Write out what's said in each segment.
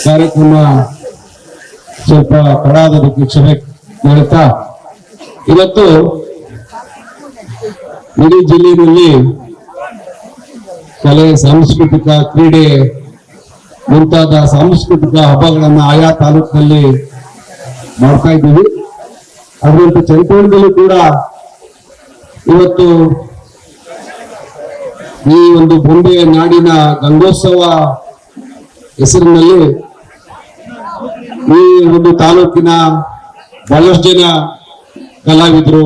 ಕಾರ್ಯಕ್ರಮ ಸ್ವಲ್ಪ ತಡಾದಕ್ಕೆ ಕ್ಷಮೆ ಹೇಳ್ತಾ, ಇವತ್ತು ಇಡೀ ಜಿಲ್ಲೆಯಲ್ಲಿ ಕಲೆ, ಸಾಂಸ್ಕೃತಿಕ, ಕ್ರೀಡೆ ಮುಂತಾದ ಸಾಂಸ್ಕೃತಿಕ ಹಬ್ಬಗಳನ್ನ ಆಯಾ ತಾಲೂಕಿನಲ್ಲಿ ಮಾಡ್ತಾ ಇದ್ದೀವಿ. ಅದರಂತೆ ಚನ್ನಪಟ್ಟಣದಲ್ಲೂ ಕೂಡ ಇವತ್ತು ಈ ಒಂದು ಬೊಂಬೆ ನಾಡಿನ ಗಂಗೋತ್ಸವ ಹೆಸರಿನಲ್ಲಿ ಈ ಒಂದು ತಾಲೂಕಿನ ಬಹಳಷ್ಟು ಜನ ಕಲಾವಿದರು,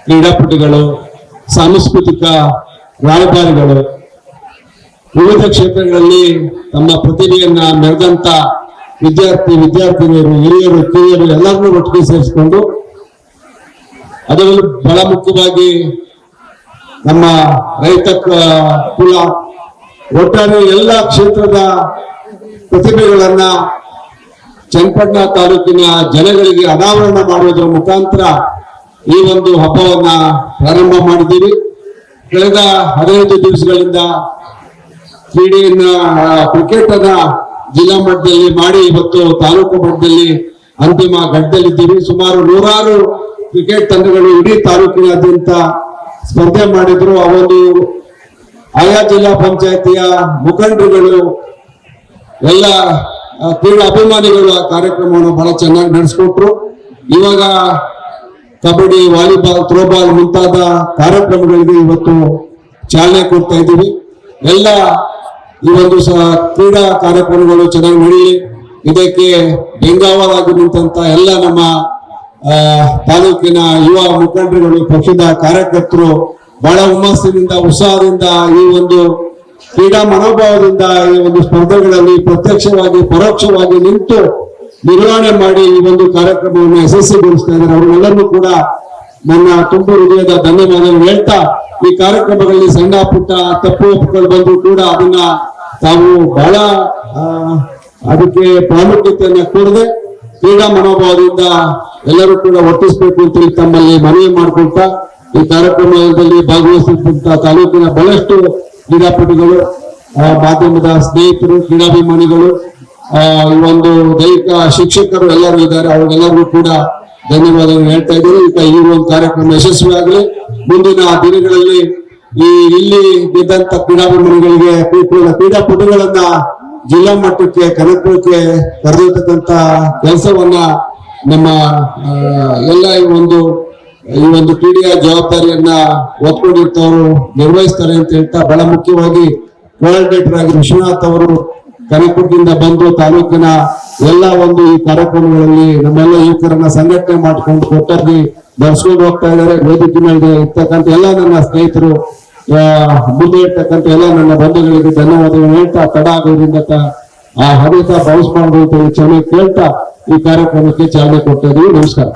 ಕ್ರೀಡಾಪಟುಗಳು, ಸಾಂಸ್ಕೃತಿಕ ರಾಯಭಾರಿಗಳು ವಿವಿಧ ಕ್ಷೇತ್ರಗಳಲ್ಲಿ ತಮ್ಮ ಪ್ರತಿಭೆಯನ್ನ ಮೆರೆದಂತ ವಿದ್ಯಾರ್ಥಿನಿಯರು, ಹಿರಿಯರು, ಕಿರಿಯರು ಎಲ್ಲರನ್ನೂ ಒಟ್ಟಿಗೆ ಸೇರಿಸಿಕೊಂಡು, ಅದರಲ್ಲೂ ಬಹಳ ಮುಖ್ಯವಾಗಿ ನಮ್ಮ ರೈತ ಕುಲ ಒಟ್ಟಾರೆ ಎಲ್ಲ ಕ್ಷೇತ್ರದ ಪ್ರತಿಭೆಗಳನ್ನ ಚನ್ನಪಟ್ಟಣ ತಾಲೂಕಿನ ಜನಗಳಿಗೆ ಅನಾವರಣ ಮಾಡುವುದರ ಮುಖಾಂತರ ಈ ಒಂದು ಹಬ್ಬವನ್ನ ಪ್ರಾರಂಭ ಮಾಡಿದ್ದೀವಿ. ಕಳೆದ 15 ದಿವಸಗಳಿಂದ ಕ್ರೀಡೆಯನ್ನ, ಕ್ರಿಕೆಟ್ ಅನ್ನ ಜಿಲ್ಲಾ ಮಟ್ಟದಲ್ಲಿ ಮಾಡಿ ಇವತ್ತು ತಾಲೂಕು ಮಟ್ಟದಲ್ಲಿ ಅಂತಿಮ ಘಟ್ಟದಲ್ಲಿದ್ದೀವಿ. ಸುಮಾರು 100 ಕ್ರಿಕೆಟ್ ತಂಡಗಳು ಇಡೀ ತಾಲೂಕಿನಾದ್ಯಂತ ಸ್ಪರ್ಧೆ ಮಾಡಿದ್ರು. ಆ ಒಂದು ಆಯಾ ಜಿಲ್ಲಾ ಪಂಚಾಯತಿಯ ಮುಖಂಡರುಗಳು, ಎಲ್ಲ ಕ್ರೀಡಾ ಅಭಿಮಾನಿಗಳು ಆ ಕಾರ್ಯಕ್ರಮವನ್ನು ಬಹಳ ಚೆನ್ನಾಗಿ ನಡೆಸ್ಕೊಟ್ರು. ಇವಾಗ ಕಬಡ್ಡಿ, ವಾಲಿಬಾಲ್, ಥ್ರೋಬಾಲ್ ಮುಂತಾದ ಕಾರ್ಯಕ್ರಮಗಳಿಗೆ ಇವತ್ತು ಚಾಲನೆ ಕೊಡ್ತಾ ಇದ್ದೀವಿ. ಎಲ್ಲ ಈ ಒಂದು ಕ್ರೀಡಾ ಕಾರ್ಯಕ್ರಮಗಳು ಚೆನ್ನಾಗಿ ನಡೆಯಲಿ. ಇದಕ್ಕೆ ಬೆಂಗಾವಲಾಗಿ ನಿಂತ ಎಲ್ಲ ನಮ್ಮ ತಾಲೂಕಿನ ಯುವ ಮುಖಂಡರುಗಳು, ಪಕ್ಷದ ಕಾರ್ಯಕರ್ತರು ಬಹಳ ಹುಮ್ಮಸ್ಸಿನಿಂದ, ಉತ್ಸಾಹದಿಂದ, ಈ ಒಂದು ಕ್ರೀಡಾ ಮನೋಭಾವದಿಂದ ಈ ಒಂದು ಸ್ಪರ್ಧೆಗಳಲ್ಲಿ ಪ್ರತ್ಯಕ್ಷವಾಗಿ ಪರೋಕ್ಷವಾಗಿ ನಿಂತು ನಿರ್ವಹಣೆ ಮಾಡಿ ಈ ಒಂದು ಕಾರ್ಯಕ್ರಮವನ್ನು ಯಶಸ್ವಿಗೊಳಿಸ್ತಾ ಇದ್ದಾರೆ. ಅವರೆಲ್ಲರೂ ಕೂಡ ನನ್ನ ತುಂಬು ಹೃದಯದ ಧನ್ಯವಾದಗಳು ಹೇಳ್ತಾ, ಈ ಕಾರ್ಯಕ್ರಮಗಳಲ್ಲಿ ಸಣ್ಣ ಪುಟ್ಟ ತಪ್ಪು ಒಪ್ಪುಗಳು ಬಂದು ಕೂಡ ಅದನ್ನ ತಾವು ಬಹಳ ಅದಕ್ಕೆ ಪ್ರಾಮುಖ್ಯತೆಯನ್ನ ಕೊಡದೆ ಕ್ರೀಡಾ ಮನೋಭಾವದಿಂದ ಎಲ್ಲರೂ ಕೂಡ ವರ್ತಿಸಬೇಕು ಅಂತ ತಮ್ಮಲ್ಲಿ ಮನವಿ ಮಾಡಿಕೊಳ್ತಾ, ಈ ಕಾರ್ಯಕ್ರಮದಲ್ಲಿ ಭಾಗವಹಿಸಿದಂತ ತಾಲೂಕಿನ ಬಹಳಷ್ಟು ಕ್ರೀಡಾಪಟುಗಳು, ಮಾಧ್ಯಮದ ಸ್ನೇಹಿತರು, ಕ್ರೀಡಾಭಿಮಾನಿಗಳು, ಈ ಒಂದು ದೈಹಿಕ ಶಿಕ್ಷಕರು ಎಲ್ಲರೂ ಇದ್ದಾರೆ. ಅವರಿಗೆಲ್ಲರಿಗೂ ಕೂಡ ಧನ್ಯವಾದಗಳು ಹೇಳ್ತಾ ಇದ್ದೀವಿ. ಈಗ ಈ ಒಂದು ಕಾರ್ಯಕ್ರಮ ಯಶಸ್ವಿಯಾಗಲಿ. ಮುಂದಿನ ದಿನಗಳಲ್ಲಿ ಇಲ್ಲಿ ಗೆದ್ದಂತ ಕ್ರೀಡಾಭಿಮಾನಿಗಳಿಗೆ, ಕ್ರೀಡಾಪಟುಗಳನ್ನ ಜಿಲ್ಲಾ ಮಟ್ಟಕ್ಕೆ ಕರೆದುಕೊಳ್ಳಕ್ಕೆ ಕರೆದಿರ್ತಕ್ಕಂತ ಕೆಲಸವನ್ನ ನಮ್ಮ ಎಲ್ಲ ಈ ಒಂದು ಕ್ರೀಡೆಯ ಜವಾಬ್ದಾರಿಯನ್ನ ಒತ್ಕೊಂಡಿರ್ತವರು ನಿರ್ವಹಿಸ್ತಾರೆ ಅಂತ ಹೇಳ್ತಾ, ಬಹಳ ಮುಖ್ಯವಾಗಿ ಕೋಆರ್ಡಿನೇಟರ್ ಆಗಿ ವಿಶ್ವನಾಥ್ ಅವರು ಕನಕಪುರದಿಂದ ಬಂದು ತಾಲೂಕಿನ ಎಲ್ಲ ಒಂದು ಈ ಕಾರ್ಯಕ್ರಮಗಳಲ್ಲಿ ನಮ್ಮೆಲ್ಲ ಯುವಕರನ್ನ ಸಂಘಟನೆ ಮಾಡಿಕೊಂಡು ಕೊಟ್ಟಾಗಿ ನಡೆಸ್ಕೊಂಡು ಹೋಗ್ತಾ ಇದ್ದಾರೆ. ವೇದಿಕೆ ಮೇಲೆ ಇರ್ತಕ್ಕಂಥ ಎಲ್ಲ ನನ್ನ ಸ್ನೇಹಿತರು, ಮುಂದೆ ಇರ್ತಕ್ಕಂಥ ಎಲ್ಲ ನನ್ನ ಬಂಧುಗಳಿಗೆ ಧನ್ಯವಾದಗಳು ಹೇಳ್ತಾ, ತಡ ಆಗೋದ್ರಿಂದ ಆ ಹರಿತ ಬೌನ್ಸ್ ಮಾಡಬಹುದು ಕ್ಷಮೆ ಕೇಳ್ತಾ ಈ ಕಾರ್ಯಕ್ರಮಕ್ಕೆ ಚಾಲನೆ ಕೊಡ್ತಾ ಇದ್ದೀವಿ. ನಮಸ್ಕಾರ.